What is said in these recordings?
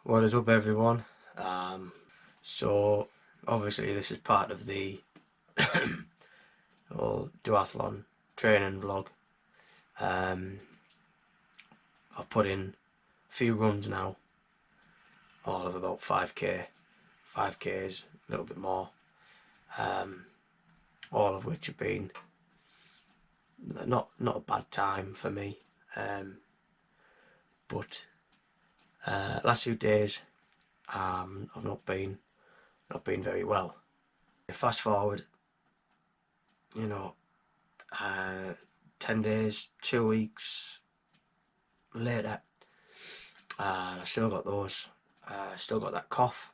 What is up, everyone? So obviously this is part of the whole duathlon training vlog. I've put in a few runs now, all of about 5k, 5k's, a little bit more, all of which have been not a bad time for me, but last few days I've not been very well. Fast forward, 10 days, 2 weeks later, I still got those, still got that cough,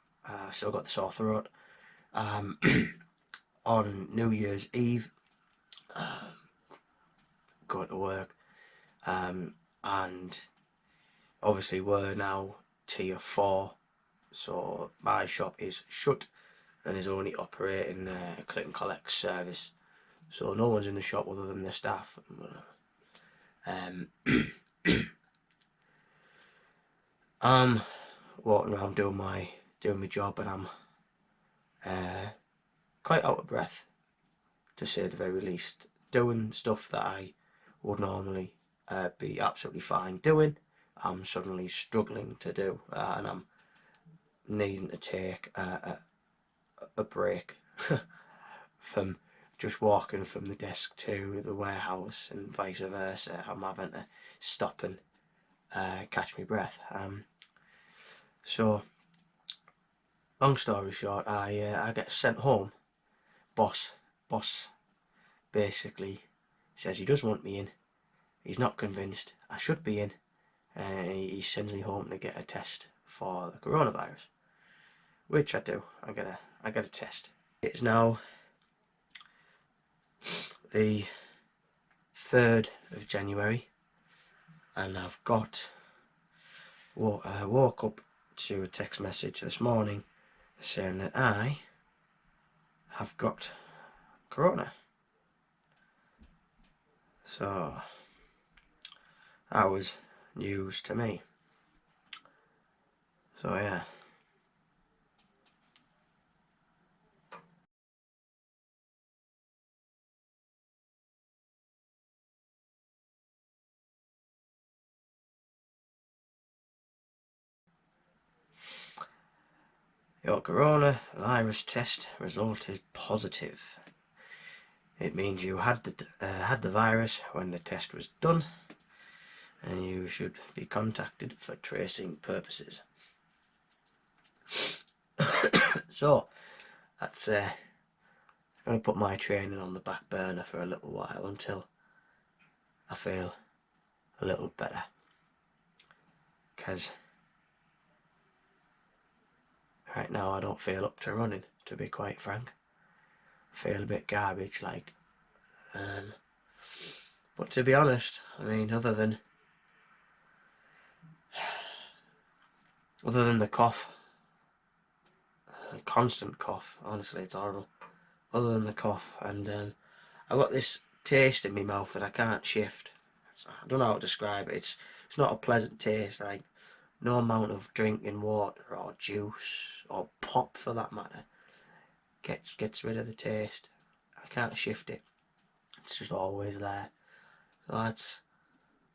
still got the sore throat. On New Year's Eve, going to work, and obviously we're now tier 4, so my shop is shut and is only operating a click and collect service, so no one's in the shop other than the staff. I'm walking around doing my job, and I'm quite out of breath, to say the very least, doing stuff that I would normally be absolutely fine doing. I'm suddenly struggling to do, and I'm needing to take a break from just walking from the desk to the warehouse and vice versa. I'm having to stop and catch my breath. So long story short, I get sent home. Boss basically says he does want me in. He's not convinced I should be in. He sends me home to get a test for the coronavirus, which I do. I get a test. It's now the 3rd of January, and I've woke up to a text message this morning saying that I have got corona. So that was news to me. So yeah. Your coronavirus test resulted positive. It means you had the virus when the test was done, and you should be contacted for tracing purposes. So that's going to put my training on the back burner for a little while until I feel a little better, because right now I don't feel up to running, to be quite frank. I feel a bit garbage, like. But to be honest, I mean, other than the cough, constant cough, honestly, it's horrible. Other than the cough, and I've got this taste in my mouth that I can't shift. I don't know how to describe it. It's not a pleasant taste. Like, no amount of drinking water or juice or pop, for that matter, gets rid of the taste. I can't shift it. It's just always there. So that's,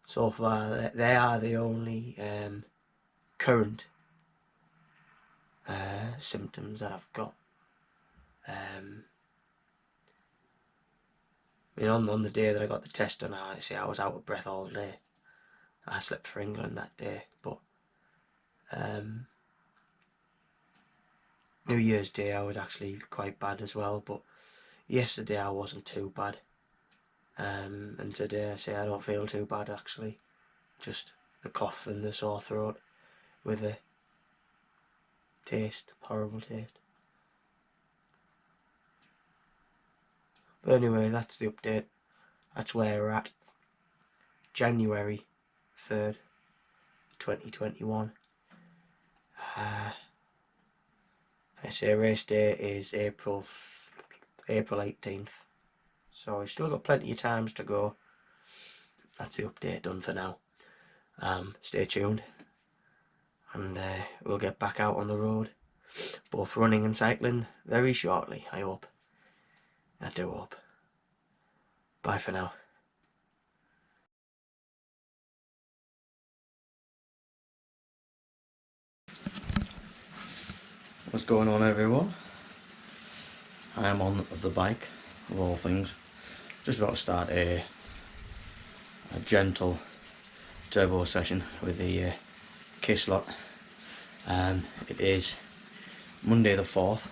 so far, they are the only current symptoms that I've got. On the day that I got the test done, I was out of breath all day. I slept for England that day, but New Year's Day I was actually quite bad as well, but yesterday I wasn't too bad. And today I don't feel too bad, actually. Just the cough and the sore throat with a taste, horrible taste. But anyway, that's the update. That's where we're at. January 3rd, 2021. I say race day is April 18th. So we've still got plenty of times to go. That's the update done for now. Stay tuned. and we'll get back out on the road, both running and cycling, very shortly, I hope. I do hope. Bye for now. What's going on, everyone? I am on the bike, of all things. Just about to start a gentle turbo session with the Kiss lot. It is Monday the 4th.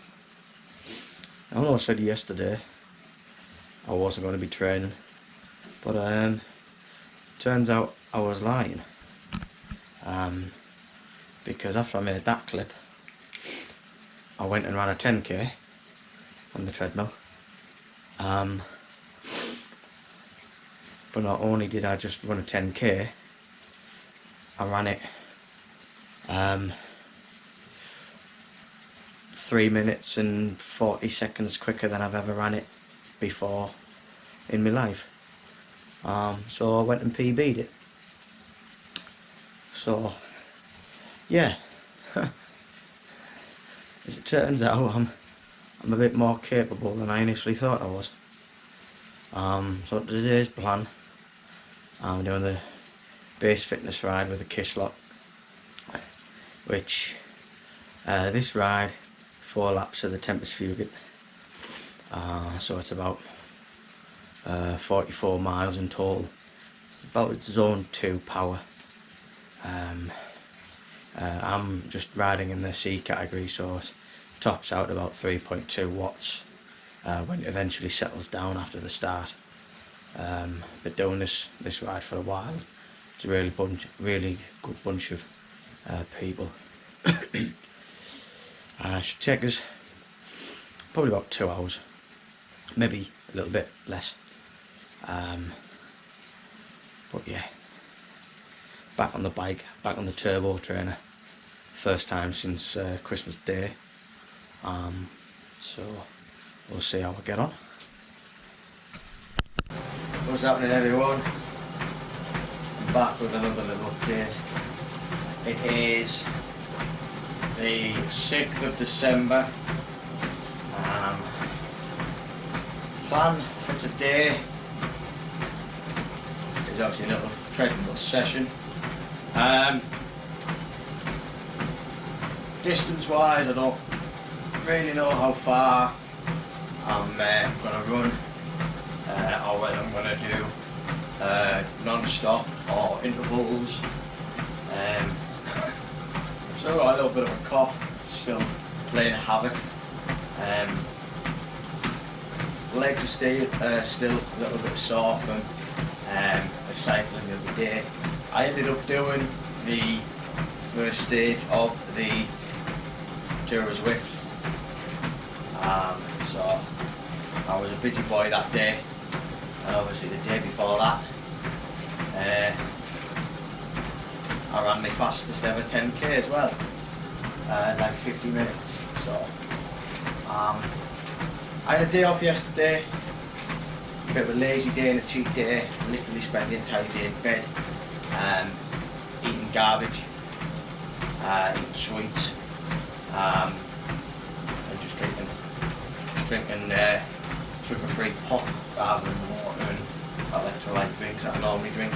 I know I said yesterday I wasn't going to be training, but turns out I was lying. Because after I made that clip, I went and ran a 10k on the treadmill. But not only did I just run a 10k, I ran it 3 minutes and 40 seconds quicker than I've ever ran it before in my life. So I went and PB'd it. So yeah, as it turns out, I'm a bit more capable than I initially thought I was. So today's plan, I'm doing the base fitness ride with the Kiss lot, which this ride 4 laps of the Tempest Fugit, so it's about 44 miles in total, about zone 2 power. I'm just riding in the C category, so it tops out about 3.2 watts when it eventually settles down after the start. Been doing this ride for a while. It's a really good bunch of people. Should take us probably about 2 hours, maybe a little bit less. But yeah, back on the bike, back on the turbo trainer, first time since Christmas Day. So we'll see how we get on. What's happening, everyone? I'm back with another little update. It is the 6th of December. Plan for today is obviously a little treadmill session. Distance wise, I don't really know how far I'm going to run, or whether I'm going to do non-stop or intervals. So I've got a little bit of a cough, still playing havoc. Legs are still a little bit sore from the cycling the other day. I ended up doing the first stage of the Tour of Zwift. So I was a busy boy that day, and obviously the day before that I ran my fastest ever 10k as well, like 50 minutes. So I had a day off yesterday, a bit of a lazy day and a cheat day. I literally spent the entire day in bed, eating garbage, eating sweets, and just drinking sugar-free pop rather than water and electrolyte drinks that I normally drink,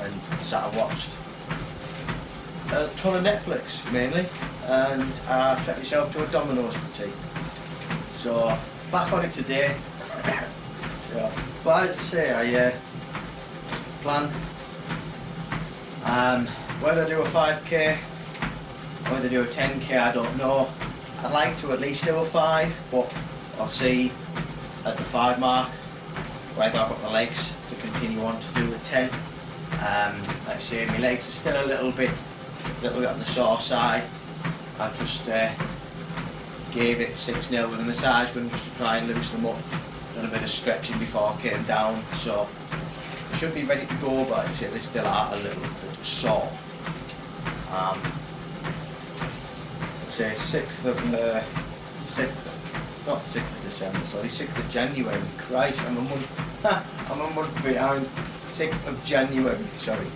and sat and watched a ton of Netflix mainly, and I treated myself to a Domino's for tea. So back on it today. So, but as I say, I plan whether I do a 5k, whether I do a 10k, I don't know. I'd like to at least do a 5, but I'll see at the 5 mark whether I've got the legs to continue on to do the 10. Like I say, my legs are still a little bit on the sore side. I just gave it 6-0 with a massage gun just to try and loosen them up. Done a bit of stretching before I came down, so I should be ready to go, but like I say, they still are a little bit sore. Say 6th of December, sorry, 6th of January. Christ, I'm a month behind. 6th of January, sorry.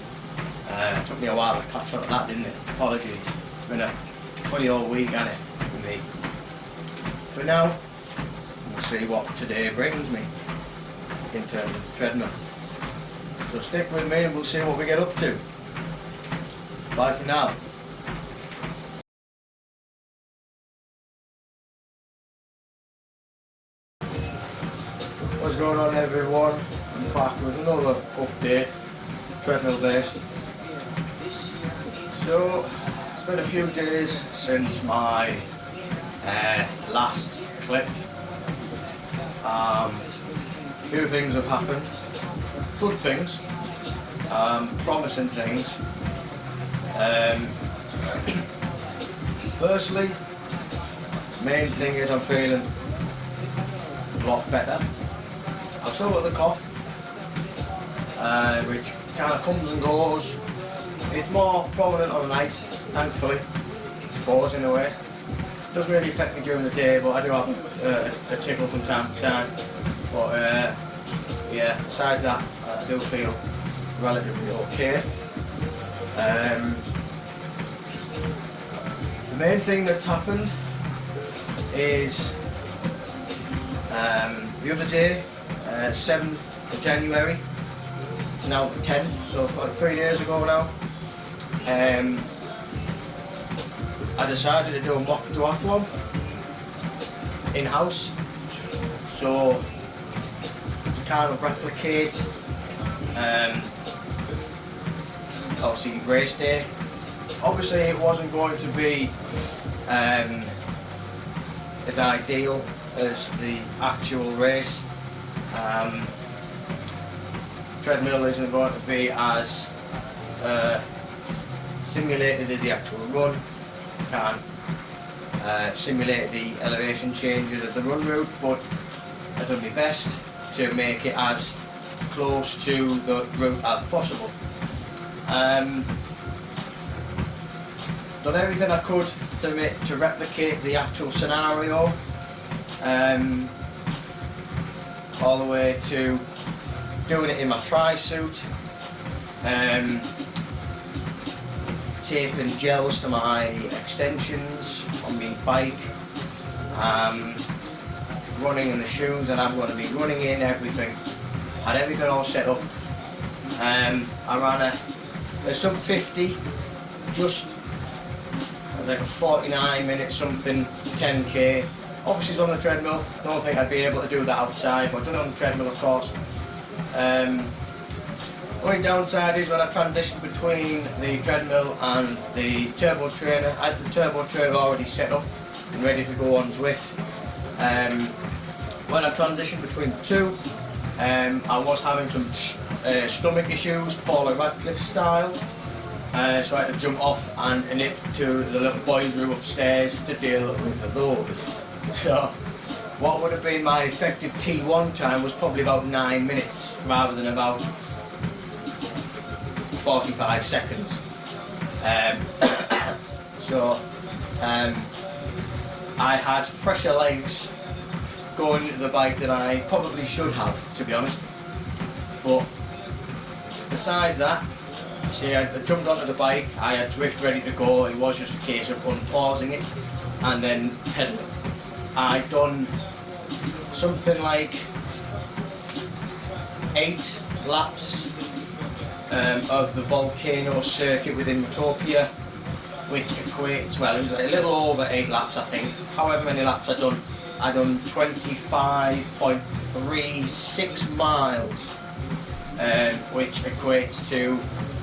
It took me a while to catch on to that, didn't it? Apologies. It's been a funny old week, hasn't it, for me. For now, we'll see what today brings me in terms of the treadmill. So stick with me and we'll see what we get up to. Bye for now. What's going on, everyone? I'm back with another update, treadmill based. So it's been a few days since my last clip. A few things have happened, good things, promising things. Firstly, main thing is I'm feeling a lot better. I've still got the cough, which kind of comes and goes. It's more prominent on the night, thankfully, I suppose, in a way. It doesn't really affect me during the day, but I do have a tickle from time to time. But yeah, besides that, I do feel relatively okay. The main thing that's happened is the other day, 7th of January, it's now the 10th, so 3 days ago now, I decided to do a mock duathlon in-house, so to kind of replicate obviously race day. Obviously it wasn't going to be as ideal as the actual race. Treadmill isn't going to be as simulated as the actual run. Can simulate the elevation changes of the run route, but I've done my best to make it as close to the route as possible. Done everything I could to replicate the actual scenario, all the way to doing it in my tri-suit, taping gels to my extensions on my bike, running in the shoes that I'm going to be running in, everything. Had everything all set up. I ran a sub 50, just like a 49 minute something, 10k. Obviously it's on the treadmill, don't think I'd be able to do that outside, but I've done it on the treadmill of course. Only downside is when I transitioned between the treadmill and the turbo trainer, I had the turbo trainer already set up and ready to go on Zwift. When I transitioned between the two, I was having some stomach issues, Paula Radcliffe style, so I had to jump off and nip to the little boys' room upstairs to deal with those. So what would have been my effective T1 time was probably about 9 minutes rather than about 45 seconds. I had fresher legs going into the bike than I probably should have, to be honest. But besides that, see, I jumped onto the bike, I had Zwift ready to go. It was just a case of unpausing it and then pedaling. I'd done something like 8 laps of the volcano circuit within Utopia, which equates, well, it was a little over 8 laps I think. However many laps I'd done 25.36 miles, which equates to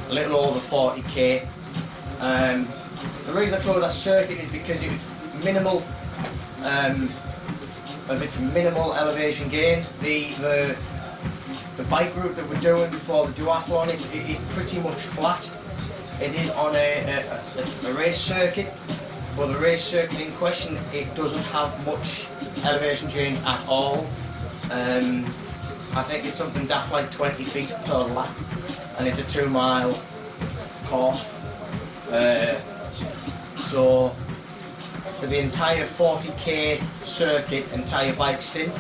a little over 40k. The reason I chose that circuit is because it was minimal, it's minimal elevation gain. The bike route that we're doing before the duathlon, it is pretty much flat. It is on a race circuit, but the race circuit in question, it doesn't have much elevation change at all. I think it's something daft like 20 feet per lap, and it's a 2-mile course. So for the entire 40k circuit, entire bike stint,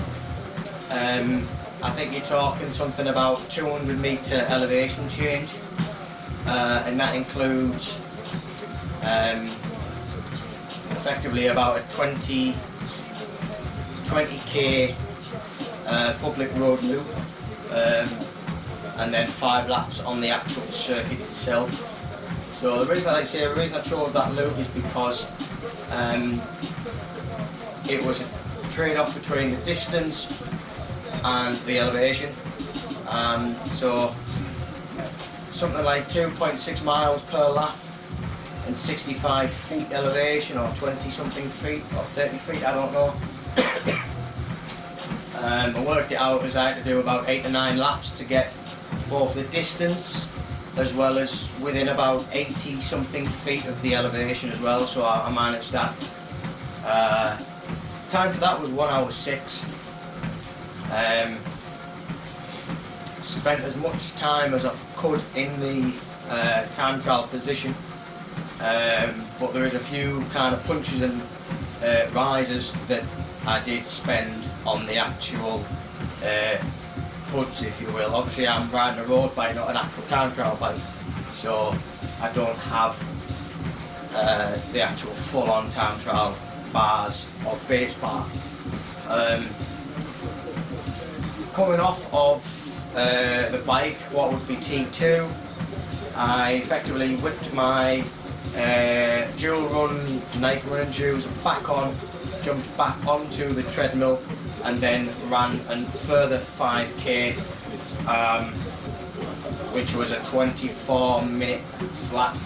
I think you're talking something about 200 metre elevation change. and that includes effectively about a 20k public road loop, and then 5 laps on the actual circuit itself. So the reason I chose that loop is because it was a trade-off between the distance and the elevation. So something like 2.6 miles per lap and 65 feet elevation, or 20 something feet, or 30 feet, I don't know. I worked it out as I had to do about 8 to 9 laps to get both the distance as well as within about 80 something feet of the elevation as well, so I managed that. Time for that was 1 hour 6. Spent as much time as I could in the time trial position, but there is a few kind of punches and rises that I did spend on the actual hoods, if you will. Obviously I'm riding a road bike, not an actual time trial bike, so I don't have the actual full-on time trial bars or base bar. Coming off of the bike, what would be T2, I effectively whipped my dual run Nike running shoes back on, jumped back onto the treadmill, and then ran a further 5k, which was a 24-minute flat.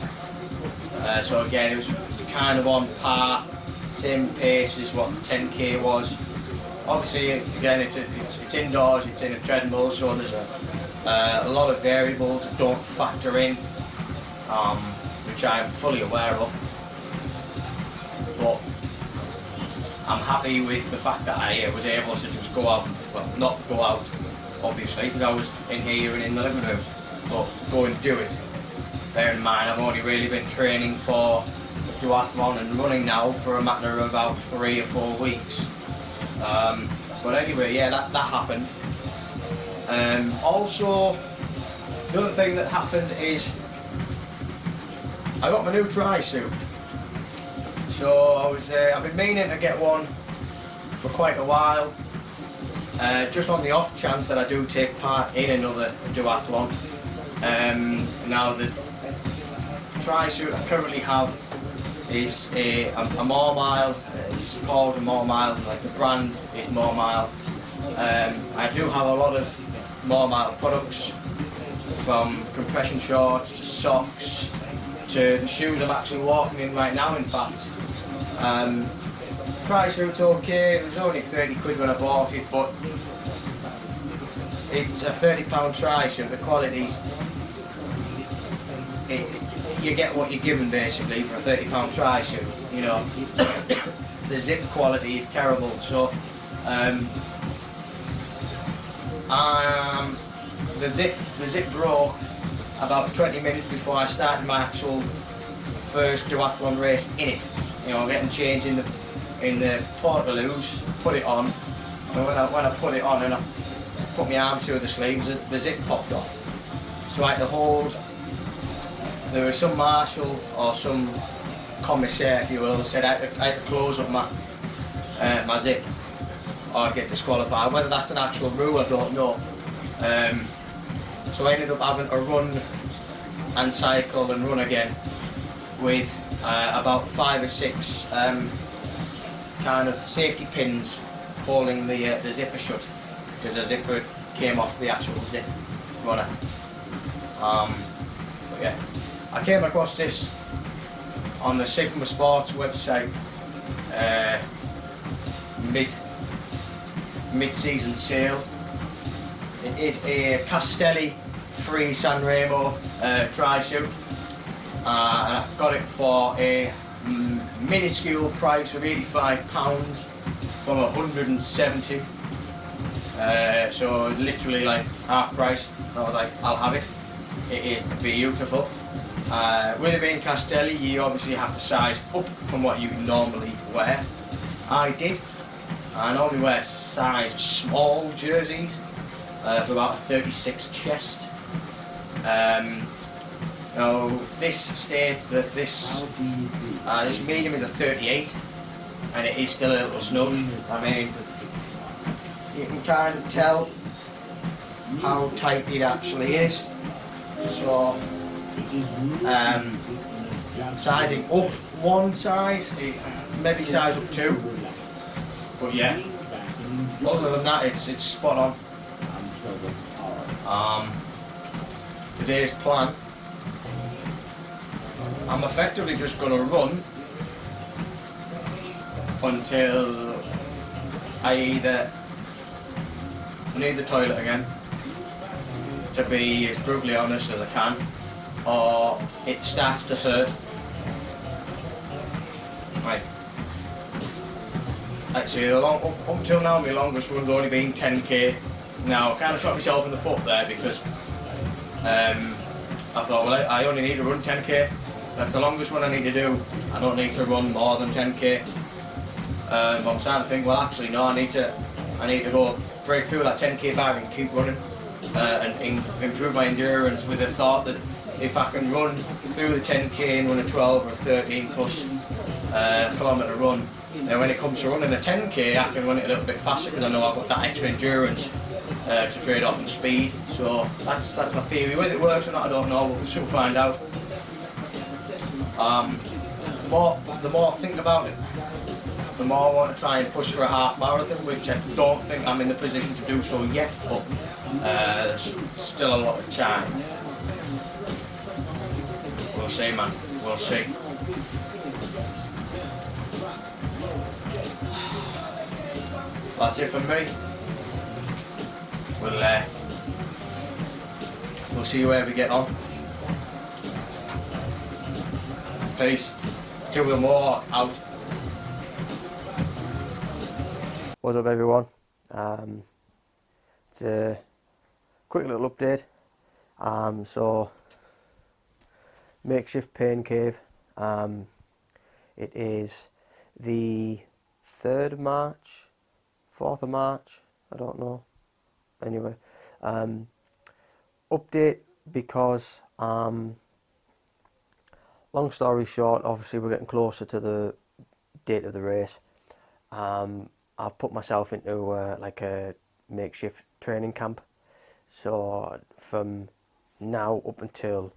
So again, it was kind of on par, same pace as what 10k was. Obviously, again, it's indoors, it's in a treadmill, so there's a lot of variables that don't factor in, which I'm fully aware of. But I'm happy with the fact that I was able to just go out, well, not go out, obviously, because I was in here and in the living room, but go and do it. Bear in mind, I've only really been training for duathlon and running now for a matter of about 3 or 4 weeks. But anyway, yeah, that happened. Also, the other thing that happened is I got my new tri-suit. So I've been meaning to get one for quite a while, just on the off chance that I do take part in another duathlon. Now the tri-suit I currently have is a more mile. It's called a more mile, like the brand is more mile. I do have a lot of more mile products, from compression shorts to socks to the shoes I'm actually walking in right now, in fact. Tri-suit's okay, it was only 30 quid when I bought it, but it's a £30 tri-suit. The quality's, you get what you're given basically for a £30 tri-suit, you know. The zip quality is terrible, so the zip broke about 20 minutes before I started my actual first duathlon race in it. You know, getting changed in the portaloos, put it on, and when I put it on and I put my arm through the sleeves, the zip popped off. So I had to hold. There was some marshal or some commissaire, if you will, said I had to close up my zip or I'd get disqualified. Whether that's an actual rule, I don't know. So I ended up having to run and cycle and run again with about 5 or 6 kind of safety pins holding the zipper shut, because the zipper came off the actual zip runner. But yeah, I came across this on the Sigma Sports website, mid-season sale. It is a Castelli free Sanremo tri-suit, and I got it for a minuscule price of £85 from 170. So literally like half price. I was like, I'll have it. It'd be beautiful. With it being Castelli, you obviously have to size up from what you normally wear. I did. I normally wear size small jerseys for about a 36 chest. Now this states that this medium is a 38, and it is still a little snug. I mean, you can kind of tell how tight it actually is. So sizing up one size, maybe size up two, but yeah, other than that it's spot on. Today's plan, I'm effectively just going to run until I either need the toilet again, to be as brutally honest as I can, or it starts to hurt. Right. Actually, up until now my longest run's only been 10k. Now I kind of shot myself in the foot there because I thought, well, I only need to run 10k. That's the longest one I need to do. I don't need to run more than 10k. But I'm starting to think, well, actually, no, I need to go break through that 10k barrier and keep running, and improve my endurance, with the thought that if I can run through the 10k and run a 12 or 13 plus kilometre run, then when it comes to running a 10k, I can run it a little bit faster because I know I've got that extra endurance to trade off in speed. So that's my theory. Whether it works or not, I don't know. We'll soon find out. The more I think about it, the more I want to try and push for a half marathon, which I don't think I'm in the position to do so yet, but there's still a lot of time. We'll see, man. We'll see. That's it from me. We'll see where we get on. Peace. Till we're more out. What's up, everyone? It's a quick little update. So makeshift pain cave. It is the 3rd of March, 4th of March, I don't know. Anyway, update because long story short, obviously we're getting closer to the date of the race. I've put myself into like a makeshift training camp. So from now up until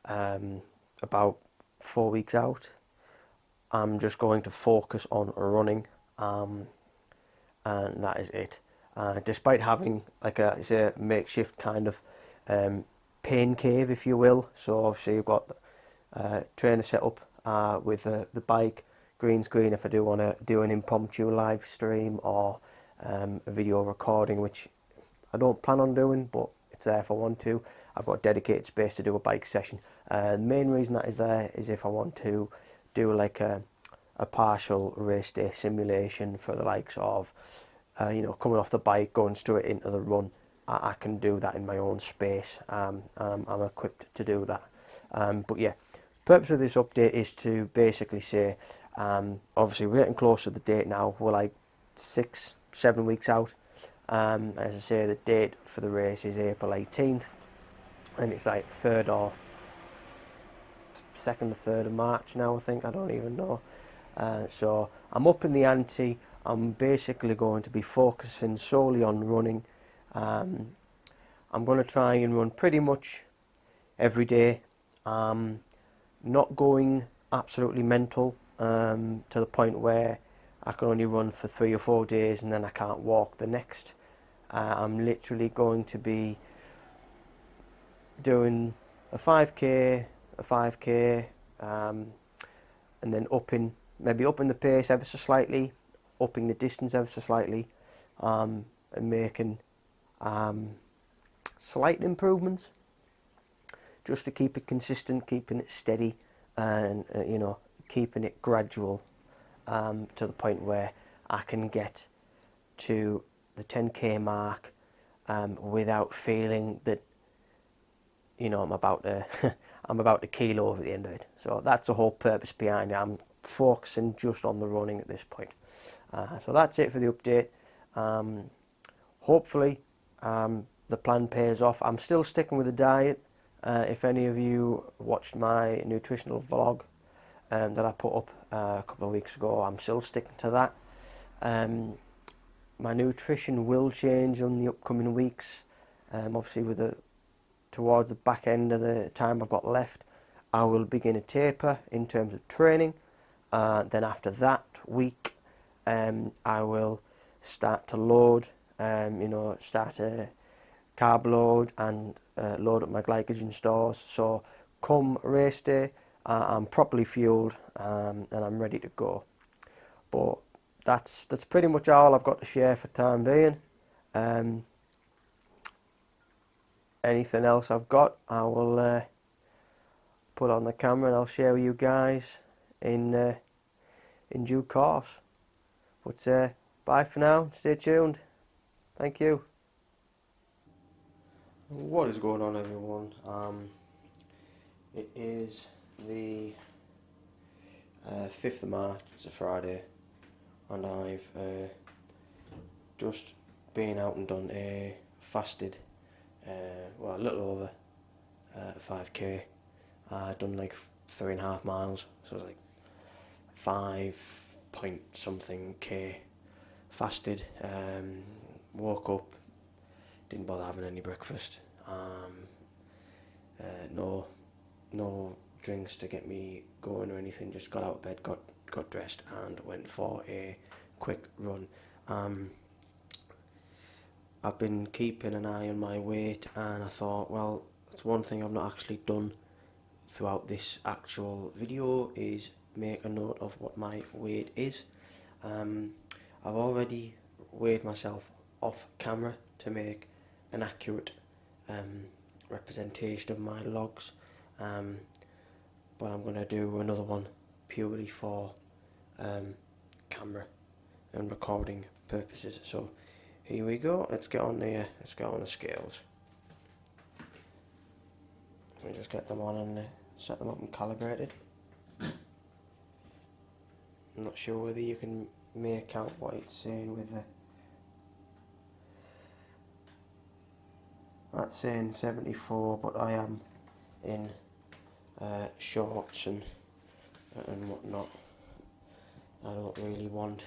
about 4 weeks out, I'm just going to focus on running, and that is it. Despite having like a makeshift kind of pain cave, if you will. So obviously you've got trainer set up with the bike, green screen if I do want to do an impromptu live stream or a video recording, which I don't plan on doing, but it's there if I want to. I've got dedicated space to do a bike session. The main reason that is there is if I want to do like a partial race day simulation for the likes of coming off the bike, going straight into the run. I can do that in my own space. I'm equipped to do that. But yeah, purpose of this update is to basically say, obviously we're getting close to the date now. We're like 6-7 weeks out. As I say, the date for the race is April 18th, and it's like 3rd or 2nd or 3rd of March now, I think. I don't even know. So I'm up in the ante. I'm basically going to be focusing solely on running. I'm going to try and run pretty much every day. Not going absolutely mental to the point where I can only run for 3 or 4 days and then I can't walk the next. I'm literally going to be doing a 5k, and then maybe upping the pace ever so slightly, upping the distance ever so slightly, and making slight improvements just to keep it consistent, keeping it steady, and keeping it gradual, to the point where I can get to the 10k mark without feeling that I'm about to keel over at the end of it. So that's the whole purpose behind it. I'm focusing just on the running at this point. So that's it for the update. Hopefully the plan pays off. I'm still sticking with the diet. If any of you watched my nutritional vlog that I put up a couple of weeks ago, I'm still sticking to that. My nutrition will change on the upcoming weeks. Obviously, towards the back end of the time I've got left, I will begin a taper in terms of training. Then after that week, I will start to load, start a carb load and load up my glycogen stores. So come race day, I'm properly fueled and I'm ready to go. But that's pretty much all I've got to share for time being. Anything else I've got, I will put on the camera and I'll share with you guys in due course. But bye for now. Stay tuned. Thank you. What is going on, everyone? It is the 5th of March. It's a Friday, and I've just been out and done a fasted, a little over 5k. I've done like 3.5 miles, so it's like 5 point something k fasted. Woke up, didn't bother having any breakfast. No drinks to get me going or anything. Just got out of bed, got dressed, and went for a quick run. I've been keeping an eye on my weight, and I thought, well, it's one thing I've not actually done throughout this actual video is make a note of what my weight is. I've already weighed myself off camera to make an accurate representation of my logs, but I'm going to do another one purely for camera and recording purposes. So here we go. Let's get on the scales. Let me just get them on and set them up and calibrated. I'm not sure whether you can make out what it's saying with the. That's saying 74, but I am in shorts and whatnot. I don't really want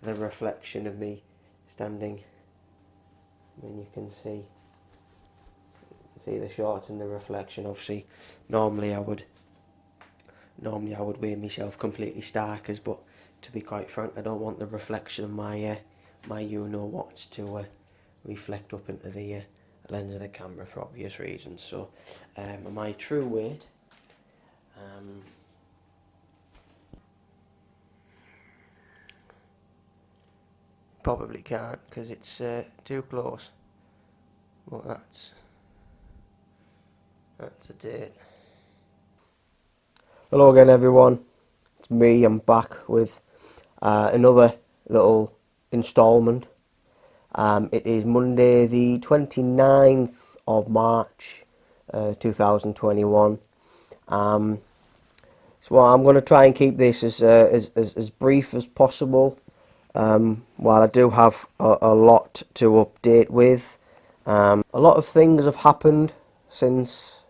the reflection of me standing. I mean, you can see the shorts and the reflection. Obviously, normally I would weigh myself completely starkers, but to be quite frank, I don't want the reflection of my you-know-whats to reflect up into the lens of the camera for obvious reasons. So my true weight, probably can't because it's too close, but that's a date. Hello again, everyone. It's me. I'm back with another little instalment. It is Monday the 29th of March 2021. So I'm going to try and keep this as brief as possible. While I do have a lot to update with. A lot of things have happened since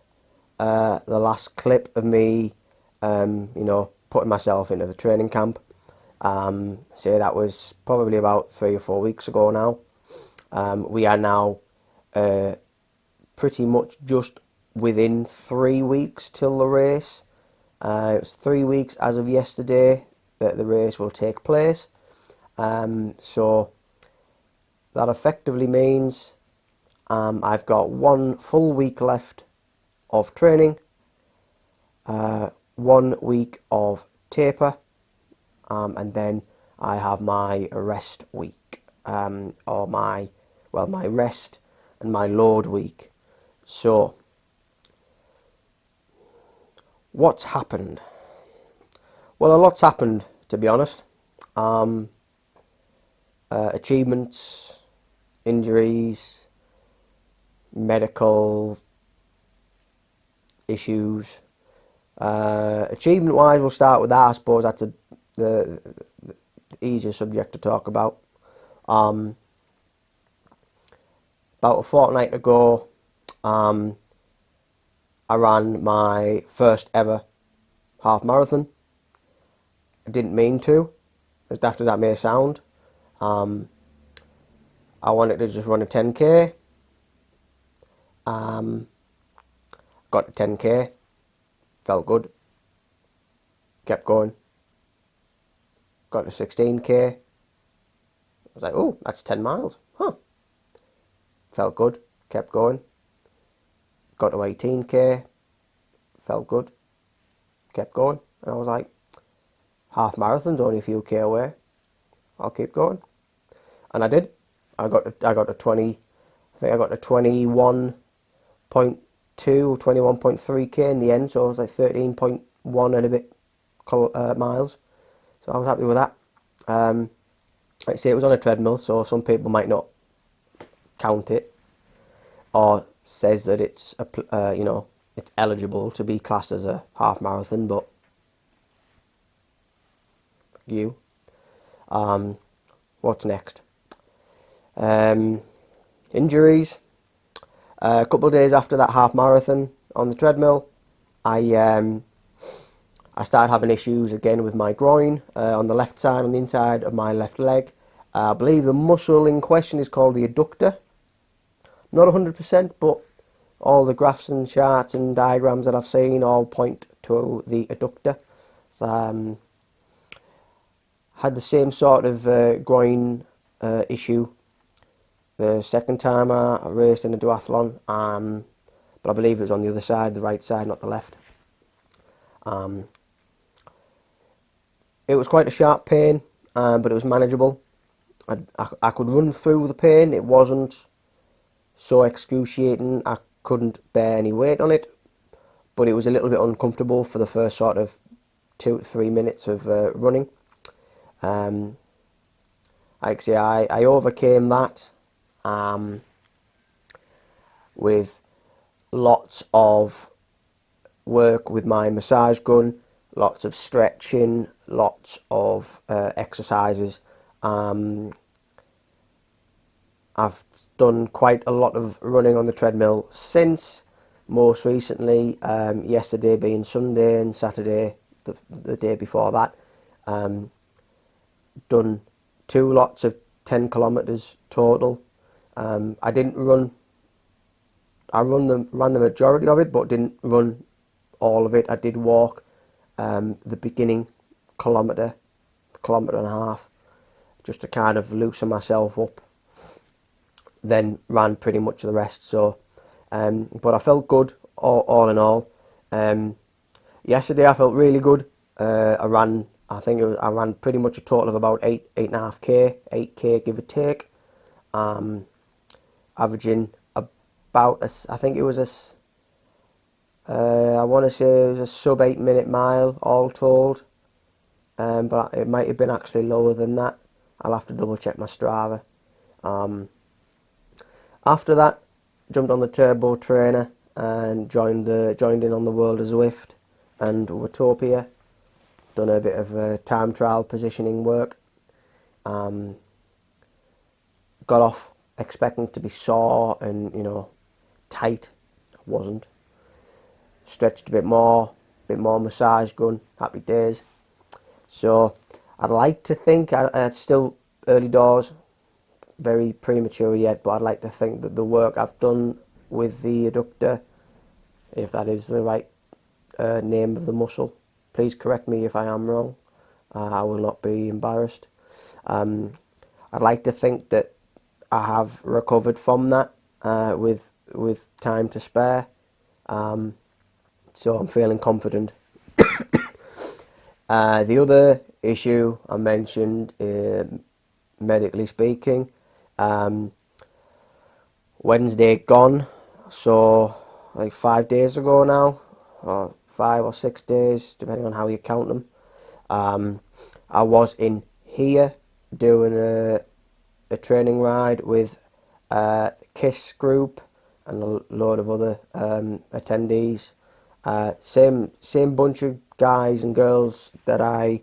the last clip of me putting myself into the training camp. So that was probably about 3 or 4 weeks ago now. We are now pretty much just within 3 weeks till the race. It's 3 weeks as of yesterday that the race will take place. So that effectively means I've got 1 full week left of training, 1 week of taper, and then I have my rest week, or my rest and my load week. So what's happened? Well, a lot's happened, to be honest. Achievements, injuries, medical issues. Achievement wise, we'll start with that. I suppose that's the easier subject to talk about. About a fortnight ago, I ran my first ever half marathon. I didn't mean to, as daft as that may sound. I wanted to just run a 10k. Got to 10k, felt good, kept going. Got to 16k. I was like, oh, that's 10 miles. Huh. Felt good, kept going. Got to 18k, felt good, kept going. And I was like, half marathon's only a few k away. I'll keep going. And I did. I got to 20, I think I got to 21.2 or 21.3k in the end, so I was like 13.1 and a bit miles. So I was happy with that. Like I say, it was on a treadmill, so some people might not count it, or says that it's it's eligible to be classed as a half marathon, but you. What's next? Injuries. A couple of days after that half marathon on the treadmill, I started having issues again with my groin on the left side, on the inside of my left leg. I believe the muscle in question is called the adductor. Not 100%, but all the graphs and charts and diagrams that I've seen all point to the adductor. So, had the same sort of groin issue the second time I raced in a duathlon, but I believe it was on the other side, the right side, not the left. It was quite a sharp pain, but it was manageable. I could run through the pain. It wasn't so excruciating. I couldn't bear any weight on it, but it was a little bit uncomfortable for the first sort of 2 to 3 minutes of running. Like I say, I overcame that with lots of work with my massage gun, lots of stretching, lots of exercises. I've done quite a lot of running on the treadmill since, most recently yesterday being Sunday and Saturday the day before that. Done 2 lots of 10 kilometres total. I didn't run, ran the majority of it, but didn't run all of it. I did walk the beginning kilometre and a half, just to kind of loosen myself up, then ran pretty much the rest. So but I felt good all in all. Yesterday I felt really good. I ran pretty much a total of about 8.5k give or take, averaging about I think it was I want to say it was a sub 8 minute mile all told, but it might have been actually lower than that. I'll have to double check my Strava. After that, jumped on the turbo trainer and joined in on the World of Zwift and Watopia. Done a bit of time trial positioning work. Got off expecting to be sore and tight. I wasn't. Stretched a bit more massage gun. Happy days. So I'd like to think, it's still early doors, very premature yet, but I'd like to think that the work I've done with the adductor, if that is the right name of the muscle, please correct me if I am wrong. I will not be embarrassed. I'd like to think that I have recovered from that with time to spare. So I'm feeling confident. The other issue I mentioned, medically speaking, Wednesday gone, so like 5 days ago now, or 5 or 6 days, depending on how you count them. I was in here doing a training ride with KISS group and a load of other attendees. Same bunch of guys and girls that I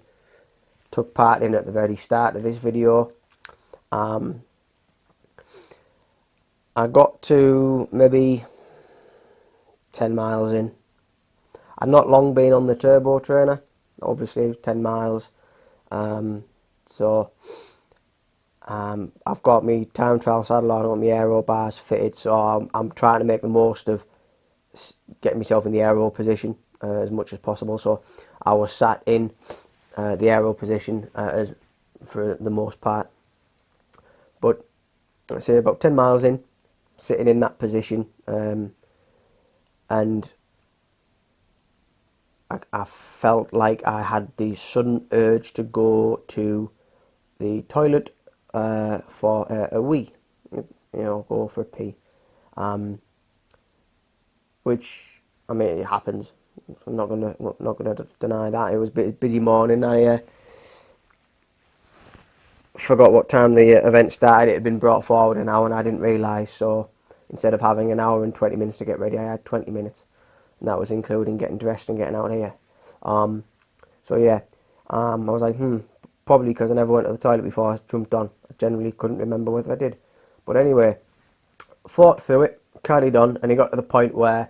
took part in at the very start of this video. I got to maybe 10 miles in. I'd not long been on the turbo trainer, obviously it was 10 miles. So I've got my time trial saddle on, I've got my aero bars fitted, so I'm trying to make the most of getting myself in the aero position as much as possible. So I was sat in the aero position as for the most part. But let's say about 10 miles in, sitting in that position, and I felt like I had the sudden urge to go to the toilet for a wee, go for a pee, which, I mean, it happens. I'm not gonna deny that. It was a busy morning. I forgot what time the event started. It had been brought forward an hour, and I didn't realise. So instead of having an hour and 20 minutes to get ready, I had 20 minutes, and that was including getting dressed and getting out of here. So yeah, I was like, probably because I never went to the toilet before I jumped on. I generally couldn't remember whether I did. But anyway, fought through it, carried on, and it got to the point where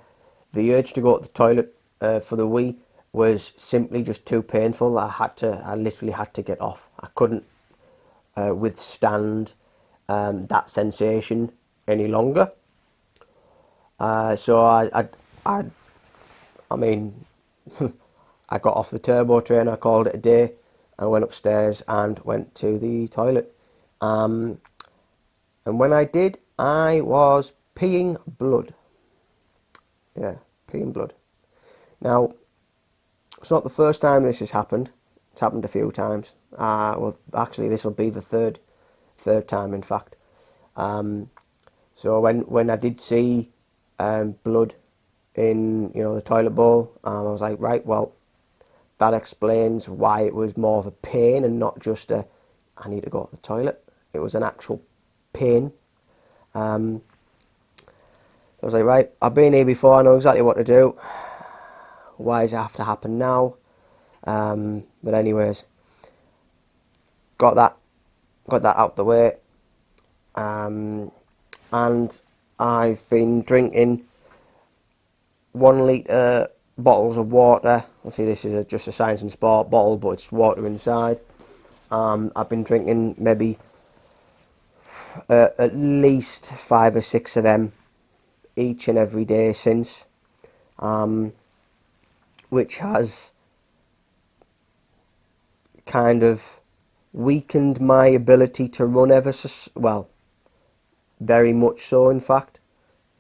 the urge to go to the toilet for the wee was simply just too painful. I literally had to get off. I couldn't withstand that sensation any longer. So I mean, I got off the turbo trainer, called it a day, and went upstairs and went to the toilet. And when I did, I was peeing blood. Yeah, peeing blood. Now, it's not the first time this has happened. It's happened a few times. Well, actually, this will be the third time, in fact. So when I did see blood in the toilet bowl, I was like, right, well, that explains why it was more of a pain and not just a I need to go to the toilet. It was an actual pain. I was like, right, I've been here before, I know exactly what to do. Why does it have to happen now? But anyways, got that out the way. And I've been drinking 1 litre bottles of water. Obviously this is just a Science and Sport bottle, but it's water inside. I've been drinking maybe at least 5 or 6 of them each and every day since, which has kind of weakened my ability to run ever so well, very much so in fact.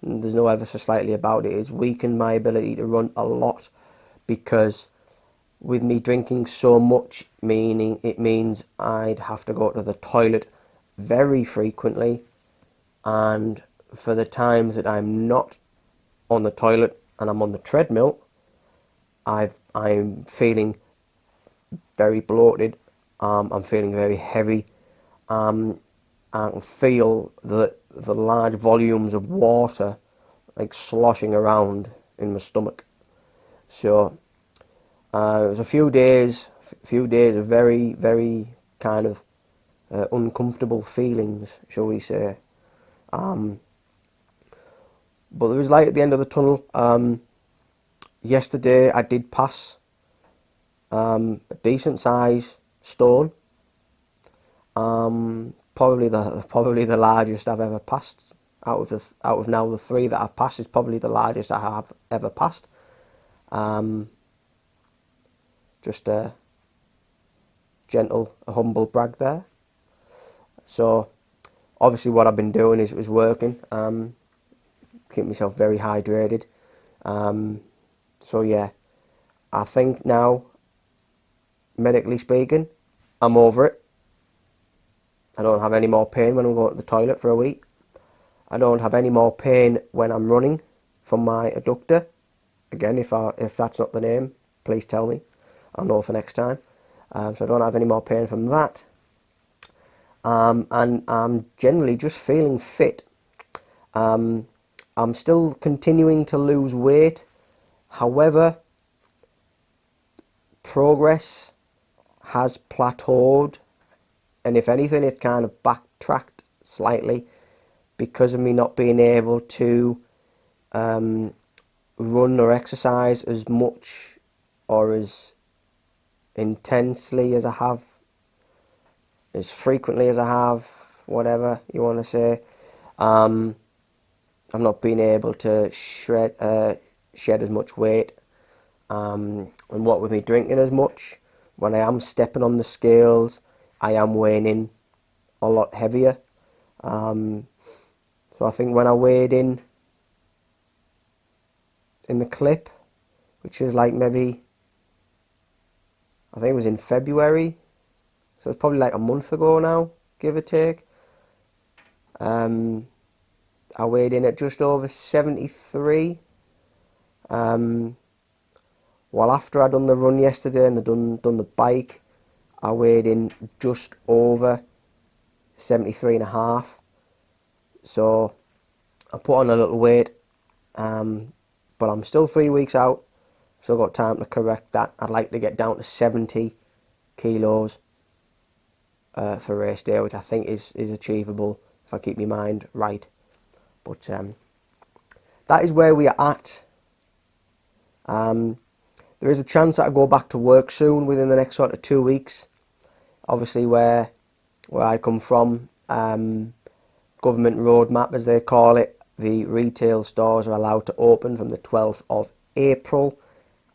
There's no ever so slightly about it. It's weakened my ability to run a lot, because with me drinking so much, it means I'd have to go to the toilet very frequently, and for the times that I'm not on the toilet and I'm on the treadmill, I'm feeling very bloated. I'm feeling very heavy. I can feel the large volumes of water like sloshing around in my stomach. So it was a few days of very, very kind of uncomfortable feelings, shall we say. But there was light at the end of the tunnel. Yesterday I did pass a decent size stone. Probably the largest I've ever passed. Out of now the 3 that I've passed, is probably the largest I have ever passed. Just a humble brag there. So obviously what I've been doing is working, keep myself very hydrated. So yeah, I think now, medically speaking, I'm over it. I don't have any more pain when I'm going to the toilet for a week. I don't have any more pain when I'm running from my adductor. Again, if that's not the name, please tell me. I'll know for next time. So I don't have any more pain from that. And I'm generally just feeling fit. I'm still continuing to lose weight. However, progress has plateaued, and if anything, it's kind of backtracked slightly because of me not being able to run or exercise as much or as intensely as I have, as frequently as I have, whatever you want to say. I've not been able to shed as much weight, and what with me drinking as much, when I am stepping on the scales, I am weighing in a lot heavier. So I think when I weighed in the clip, which was like maybe, I think it was in February, so it's probably like a month ago now, give or take. I weighed in at just over 73. Well, after I'd done the run yesterday and done the bike, I weighed in just over 73 and a half. So I put on a little weight, but I'm still 3 weeks out. Still got time to correct that. I'd like to get down to 70 kilos for race day, which I think is achievable if I keep my mind right. But that is where we are at. There is a chance that I go back to work soon, within the next sort of 2 weeks. Obviously, where I come from, government roadmap as they call it, the retail stores are allowed to open from the 12th of April.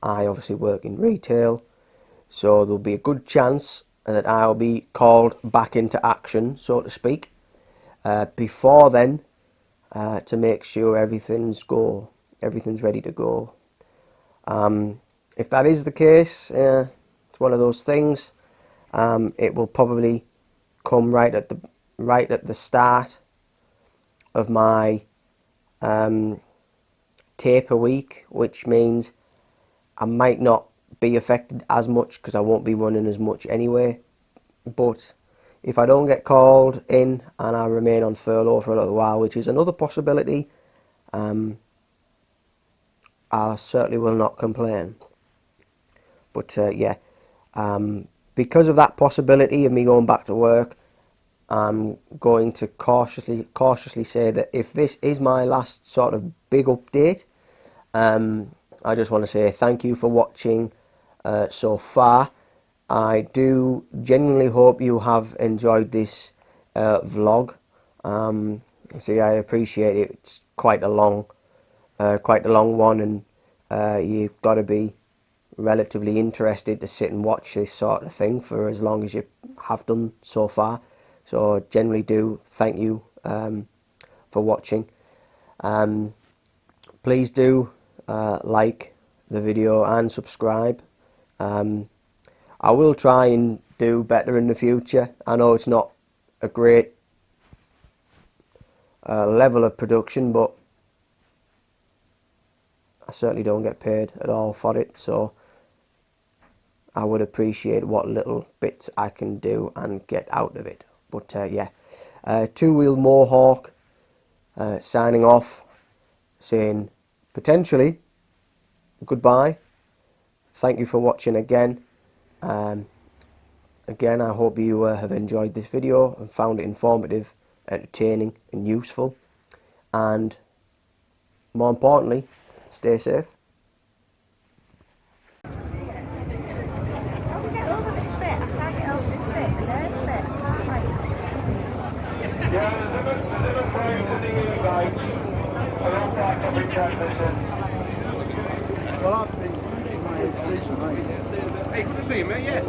I obviously work in retail, so there'll be a good chance that I'll be called back into action, so to speak, before then, to make sure everything's ready to go. If that is the case, it's one of those things. It will probably come right at the start of my taper week, which means I might not be affected as much because I won't be running as much anyway. But if I don't get called in and I remain on furlough for a little while, which is another possibility, I certainly will not complain. But because of that possibility of me going back to work, I'm going to cautiously say that if this is my last sort of big update, I just want to say thank you for watching so far. I do genuinely hope you have enjoyed this vlog. See, I appreciate it. It's quite a long one, and you've got to be relatively interested to sit and watch this sort of thing for as long as you have done so far. So I generally do thank you for watching. Please do like the video and subscribe. I will try and do better in the future. I know it's not a great level of production, but I certainly don't get paid at all for it, so I would appreciate what little bits I can do and get out of it. But Two Wheel Mohawk signing off, saying potentially goodbye. Thank you for watching again. Again, I hope you have enjoyed this video and found it informative, entertaining and useful, and more importantly, stay safe. Yeah, there's a frame to the e-bike. I don't back every transmission. Well, I think it's my season, mate. Hey, good to see you, mate, yeah.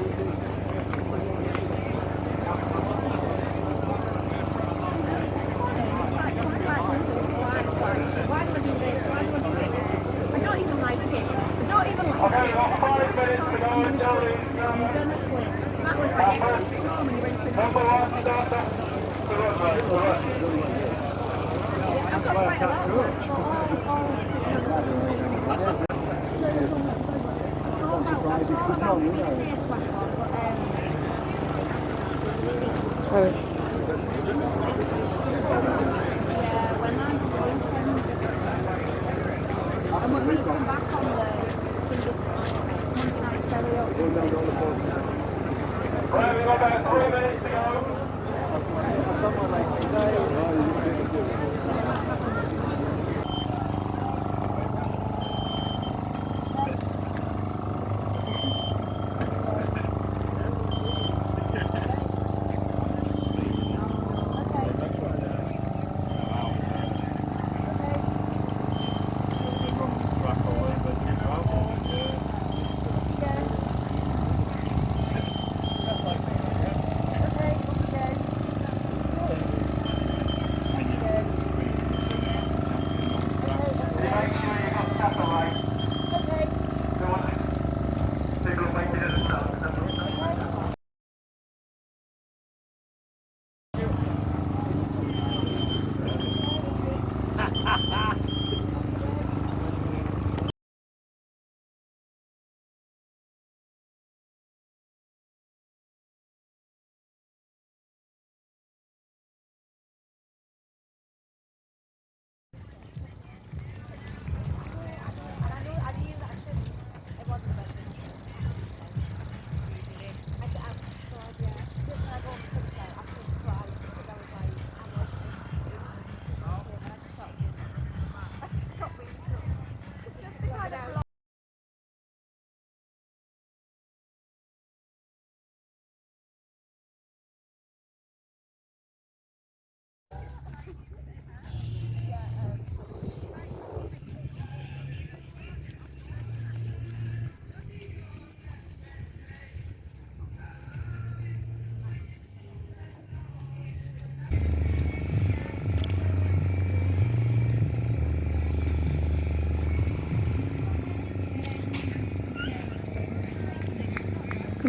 Okay, we've got 5 minutes to go until these number 1 starter. The run, right, the run. That's why I can't do it. I'm surprised because it's not, you know. Right, we've got about 3 minutes to go. I've done my race today.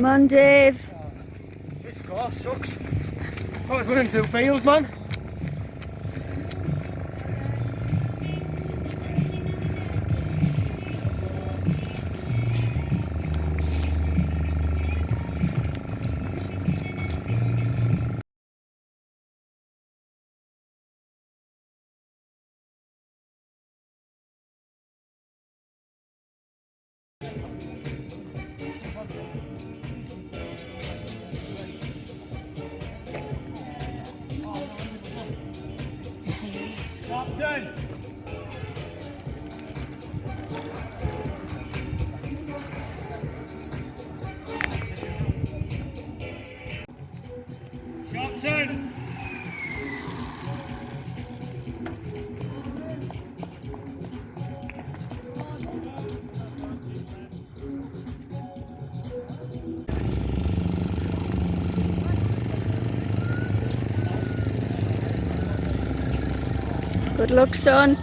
Come on, Dave. This course sucks. I was running 2 fields, man. Good luck, son.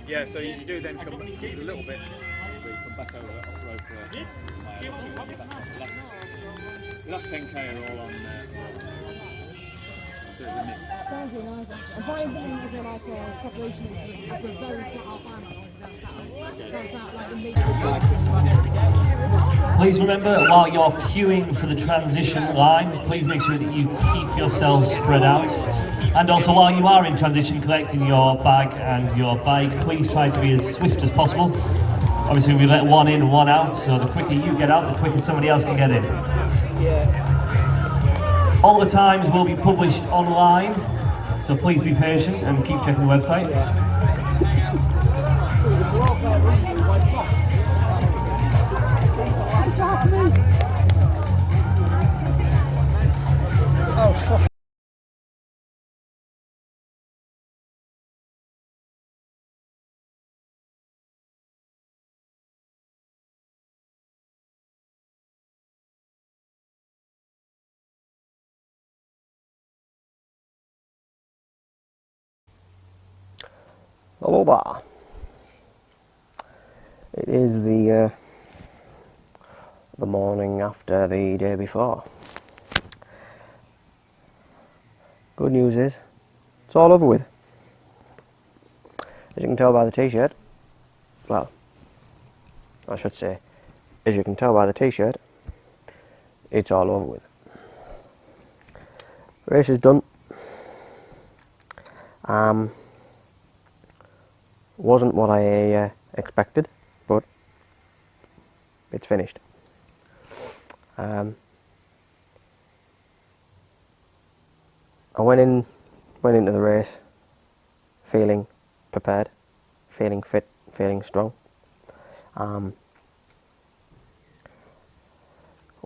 Yeah, so you do then come keep a little bit, so you come back over off road for the last 10k are all on so it's a mix. If I am doing as like a preparation incident, I could very half Please remember, while you're queuing for the transition line, please make sure that you keep yourselves spread out. And also, while you are in transition collecting your bag and your bike, please try to be as swift as possible. Obviously, we let one in and one out, so the quicker you get out, the quicker somebody else can get in. All the times will be published online, so please be patient and keep checking the website. Oh, fuck. Hello there. It is the morning after the day before. Good news is, it's all over with. As you can tell by the t-shirt, well, I should say, as you can tell by the t-shirt, it's all over with. Race is done. Wasn't what I expected, but it's finished. I went into the race feeling prepared, feeling fit, feeling strong.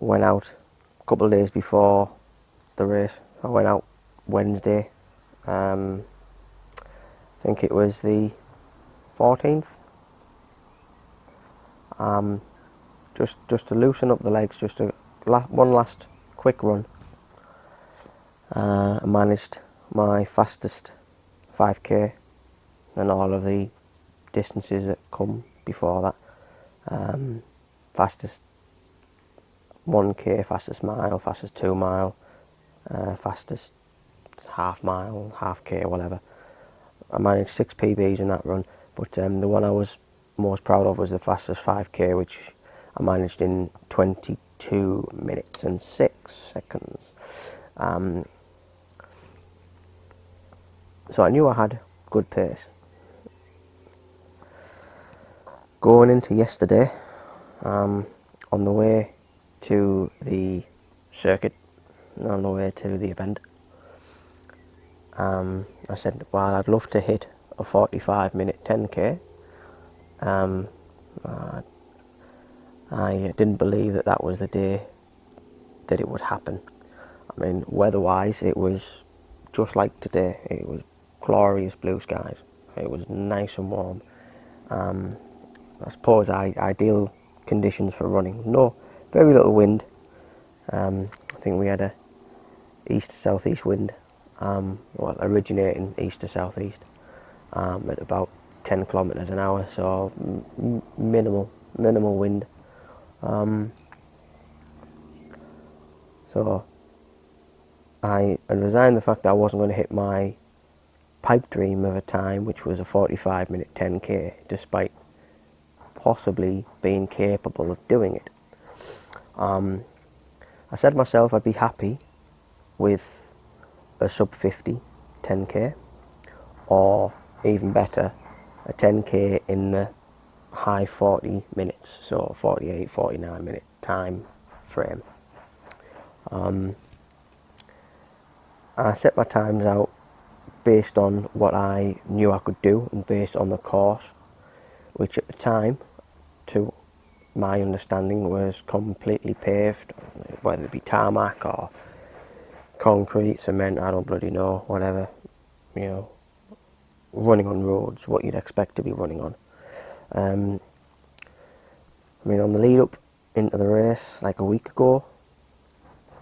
Went out a couple of days before the race. I went out Wednesday. I think it was the 14th. Just to loosen up the legs, just one last quick run. I managed my fastest 5k and all of the distances that come before that. Fastest 1k, fastest mile, fastest 2 mile, fastest half mile, half k, whatever. I managed 6 PBs in that run, but the one I was most proud of was the fastest 5k, which I managed in 22 minutes and 6 seconds. So I knew I had good pace. Going into yesterday, on the way to the circuit, on the way to the event, I said, well, I'd love to hit a 45-minute 10k. I didn't believe that that was the day that it would happen. I mean, weather-wise, it was just like today. It was glorious blue skies. It was nice and warm. I suppose ideal conditions for running. No, very little wind. I think we had a east to southeast wind, well, originating east to southeast, at about 10 kilometres an hour, so minimal wind. So I resigned the fact that I wasn't going to hit my pipe dream of a time, which was a 45-minute 10k, despite possibly being capable of doing it. I said to myself I'd be happy with a sub 50 10k, or even better, a 10k in the high 40 minutes, so 48, 49 minute time frame. I set my times out based on what I knew I could do and based on the course, which at the time, to my understanding, was completely paved, whether it be tarmac or concrete, cement, I don't bloody know, whatever, you know, running on roads, what you'd expect to be running on. I mean, on the lead up into the race, like a week ago,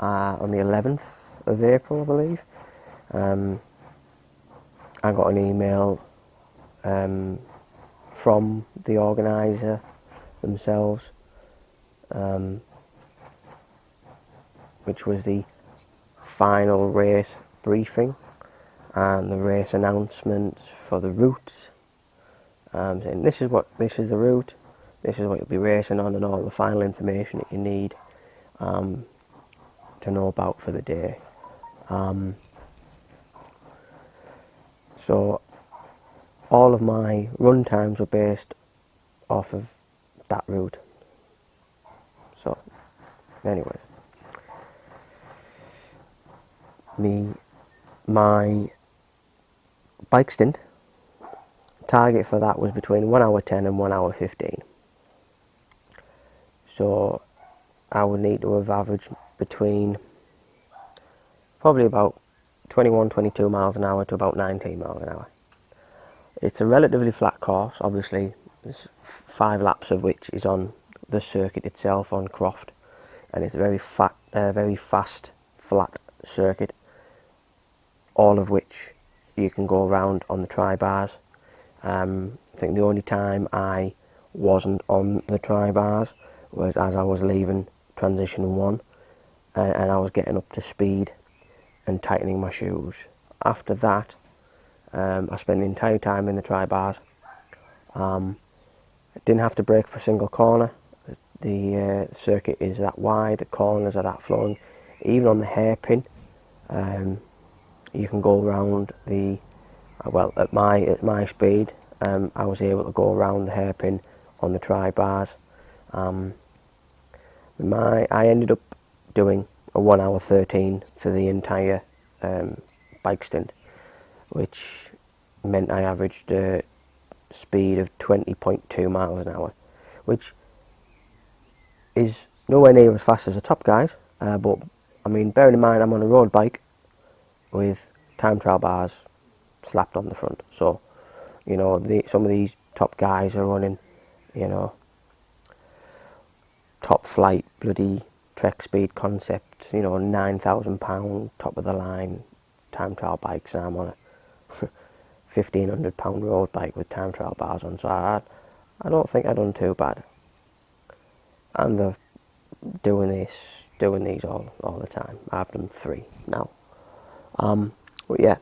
on the 11th of April, I believe, I got an email from the organiser themselves, which was the final race briefing and the race announcements for the routes, saying this is the route, this is what you'll be racing on, and all the final information that you need to know about for the day. So all of my run times were based off of that route. So anyways, my bike stint target for that was between 1 hour 10 and 1 hour 15. So I would need to have averaged between probably about 21, 22 miles an hour to about 19 miles an hour. It's a relatively flat course, obviously. There's 5 laps of which is on the circuit itself on Croft, and it's a very fast, flat circuit, all of which you can go around on the tri-bars. I think the only time I wasn't on the tri-bars was as I was leaving transition 1, and I was getting up to speed and tightening my shoes. After that, I spent the entire time in the tri-bars. I didn't have to brake for a single corner. The circuit is that wide, the corners are that flowing. Even on the hairpin, you can go around the, well, at my speed, I was able to go around the hairpin on the tri-bars. I ended up doing a 1 hour 13 for the entire bike stint, which meant I averaged a speed of 20.2 miles an hour, which is nowhere near as fast as the top guys, but I mean, bearing in mind I'm on a road bike with time trial bars slapped on the front, so you know, some of these top guys are running, you know, top flight bloody Trek Speed concept, you know, £9,000 top of the line time trial bikes, and I'm on a £1,500 road bike with time trial bars on, so I don't think I've done too bad. And they're doing these all the time. I've done 3 now. But yeah,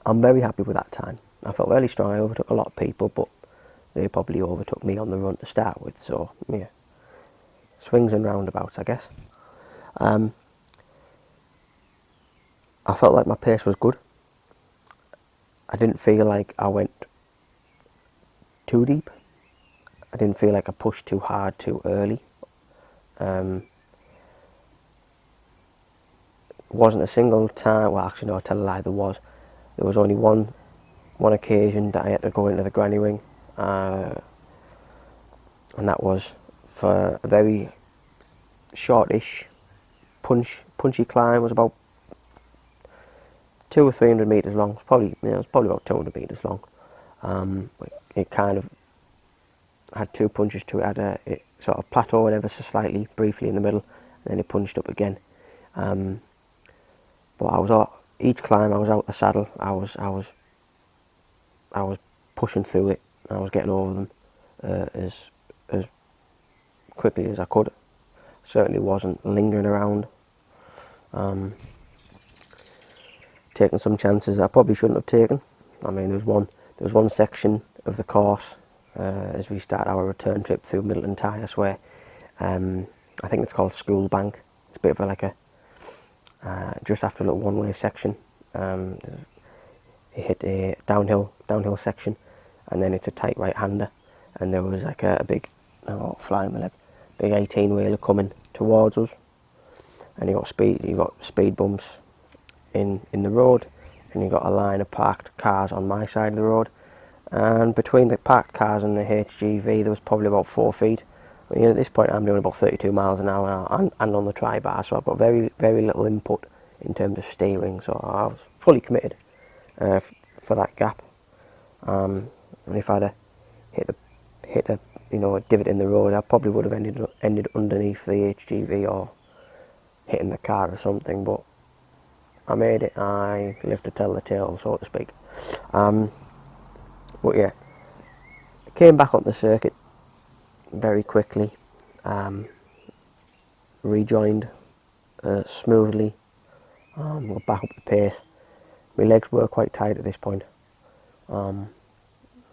I'm very happy with that time. I felt really strong. I overtook a lot of people, but they probably overtook me on the run to start with, so yeah. Swings and roundabouts, I guess. I felt like my pace was good. I didn't feel like I went too deep. I didn't feel like I pushed too hard too early. Wasn't a single time, well actually no, I tell a lie, there was only one occasion that I had to go into the granny wing, and that was for a very shortish punchy climb. It was about 200 or 300 metres long. It's probably about 200 metres long. It kind of had two punches to it. It sort of plateaued ever so slightly, briefly in the middle, and then it punched up again. But each climb I was out the saddle. I was pushing through it. I was getting over them as quickly as I could. Certainly wasn't lingering around. Taking some chances I probably shouldn't have taken. I mean, there was one section of the course as we start our return trip through Middleton Tyres where I think it's called School Bank. It's a bit of like a just after a little one-way section. You hit a downhill section, and then it's a tight right-hander, and there was like a big, big 18-wheeler coming towards us, and you got speed bumps in the road, and you got a line of parked cars on my side of the road, and between the parked cars and the HGV there was probably about 4 feet. I mean, at this point I'm doing about 32 miles an hour and on the tri-bar, so I've got very little input in terms of steering, so I was fully committed for that gap. And if I'd hit a divot in the road, I probably would have ended underneath the HGV or hitting the car or something, but I made it. I live to tell the tale, so to speak. But yeah, I came back on the circuit very quickly, rejoined smoothly, got back up the pace. My legs were quite tight at this point. I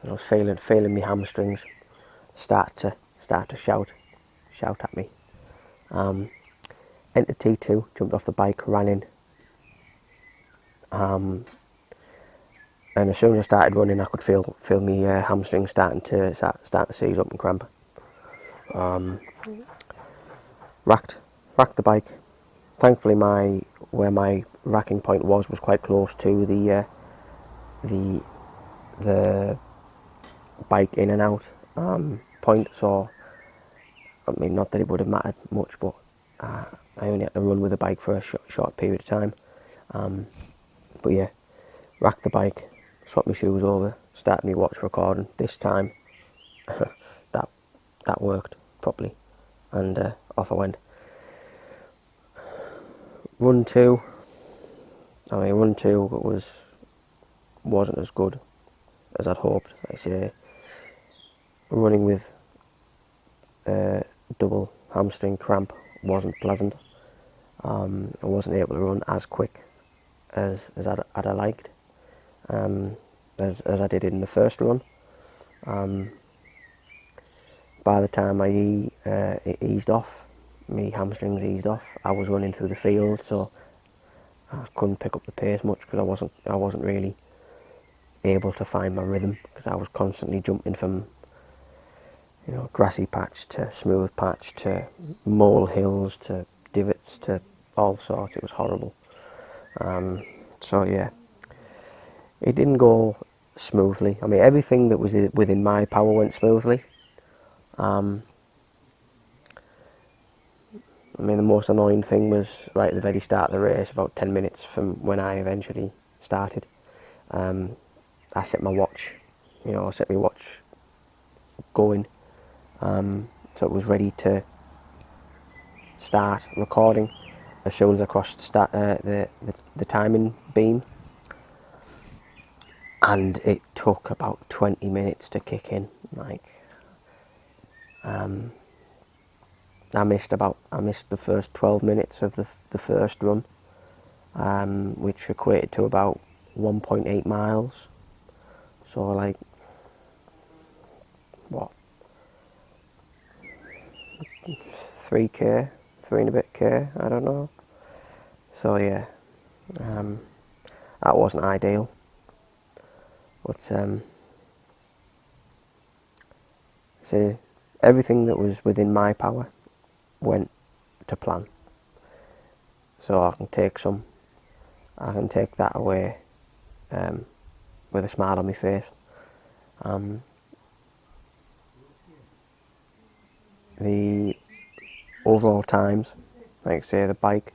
was feeling my hamstrings start to shout at me. Entered T2, jumped off the bike, ran in. And as soon as I started running, I could feel my hamstrings starting to seize up and cramp. Racked the bike. Thankfully, where my racking point was quite close to the bike in and out point. So, I mean, not that it would have mattered much, but I only had to run with the bike for a short period of time. But yeah, racked the bike, swapped my shoes over, started my watch recording. This time, that worked properly, and off I went. Run 2 wasn't as good as I'd hoped. I say, running with double hamstring cramp wasn't pleasant. I wasn't able to run as quick as I'd liked, as I did in the first run. By the time it eased off, my hamstrings eased off, I was running through the field, so I couldn't pick up the pace much because I wasn't really able to find my rhythm, because I was constantly jumping from grassy patch to smooth patch to mole hills to divots to all sorts. It was horrible. So yeah, it didn't go smoothly. I mean, everything that was within my power went smoothly. I mean, the most annoying thing was right at the very start of the race, about 10 minutes from when I eventually started. I set my watch, going, so it was ready to start recording as soon as I crossed the timing beam, and it took about 20 minutes to kick in. I missed the first 12 minutes of the first run, which equated to about 1.8 miles. So like, what, 3k, 3 and a bit k, I don't know. So yeah, that wasn't ideal. But so everything that was within my power went to plan. So I can take that away with a smile on my face. the overall times, like say the bike,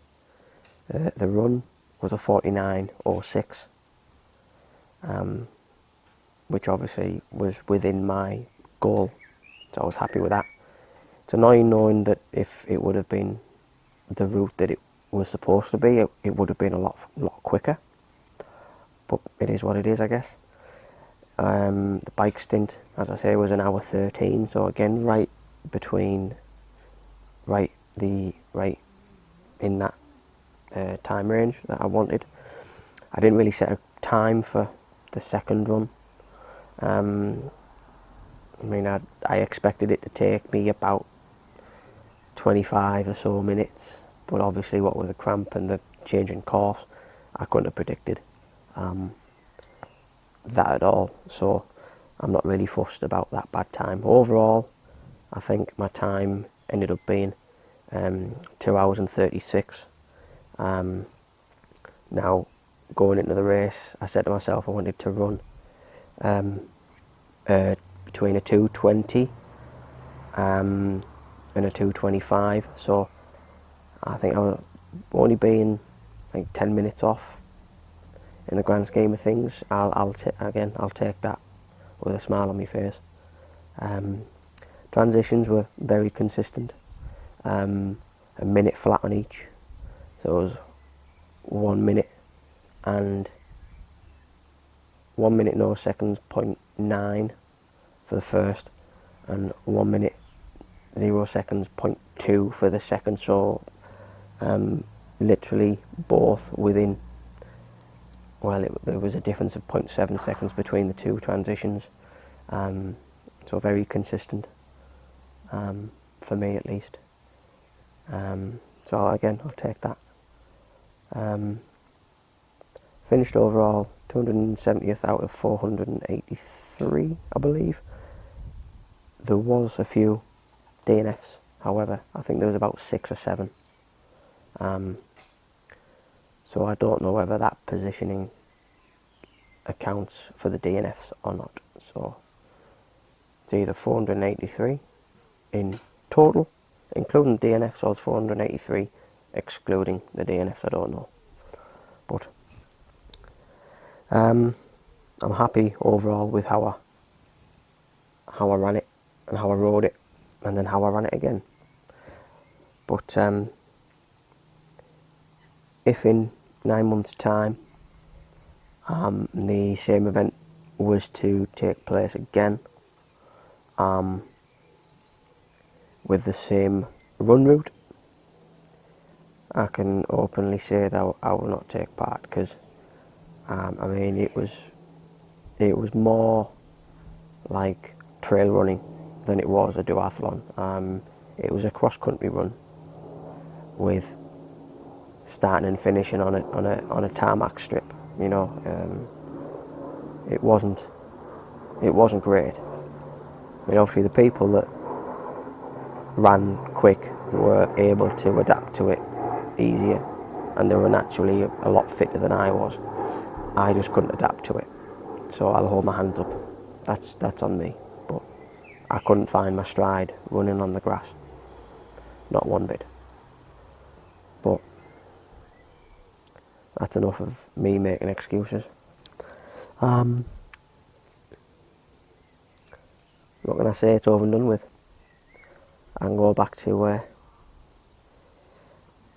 the run was a 49.06, which obviously was within my goal, so I was happy with that. It's annoying knowing that if it would have been the route that it was supposed to be, it would have been a lot quicker, but it is what it is, I guess. The bike stint, as I say, was an hour 13, so again right in that time range that I wanted. I didn't really set a time for the second run. I mean, I expected it to take me about 25 or so minutes, but obviously what with the cramp and the change in course, I couldn't have predicted that at all, so I'm not really fussed about that bad time. Overall, I think my time ended up being 2 hours and 36. Now, going into the race, I said to myself I wanted to run between a 2:20 and a 2:25, so I think I'll only being like 10 minutes off in the grand scheme of things. I'll take that with a smile on my face. Transitions were very consistent, a minute flat on each, so it was 1 minute and 1 minute no seconds 0.9 for the first, and 1 minute 0 seconds 0.2 for the second, so literally both within, well, there was a difference of 0.7 seconds between the two transitions, so very consistent, for me at least. So again, I'll take that. Finished overall 270th out of 483, I believe. There was a few DNFs, however, I think there was about 6 or 7. So I don't know whether that positioning accounts for the DNFs or not. So it's either 483 in total, including DNFs, or it's 483 excluding the DNFs, I don't know. But I'm happy overall with how I ran it and how I rode it and then how I ran it again. But if in 9 months' time the same event was to take place again with the same run route, I can openly say that I will not take part, because I mean it was more like trail running than it was a duathlon. It was a cross-country run with starting and finishing on a tarmac strip. You know, it wasn't great. I mean, obviously the people that ran quick were able to adapt to it easier, and they were naturally a lot fitter than I was. I just couldn't adapt to it, so I'll hold my hand up. That's on me. But I couldn't find my stride running on the grass, not one bit. But that's enough of me making excuses. What can I say? It's over and done with. I can go back to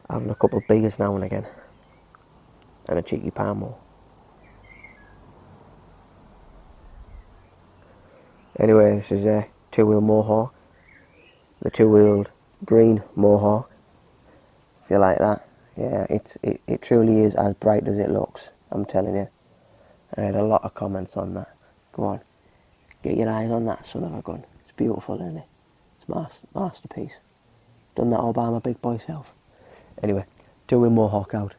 having a couple of beers now and again, and a cheeky palmo. Anyway, this is a two-wheel Mohawk, the two-wheeled green Mohawk, if you like that. Yeah, it truly is as bright as it looks, I'm telling you. I had a lot of comments on that. Go on, get your eyes on that son of a gun. It's beautiful, isn't it? It's masterpiece. Done that all by my big boy self. Anyway, two-wheel Mohawk out.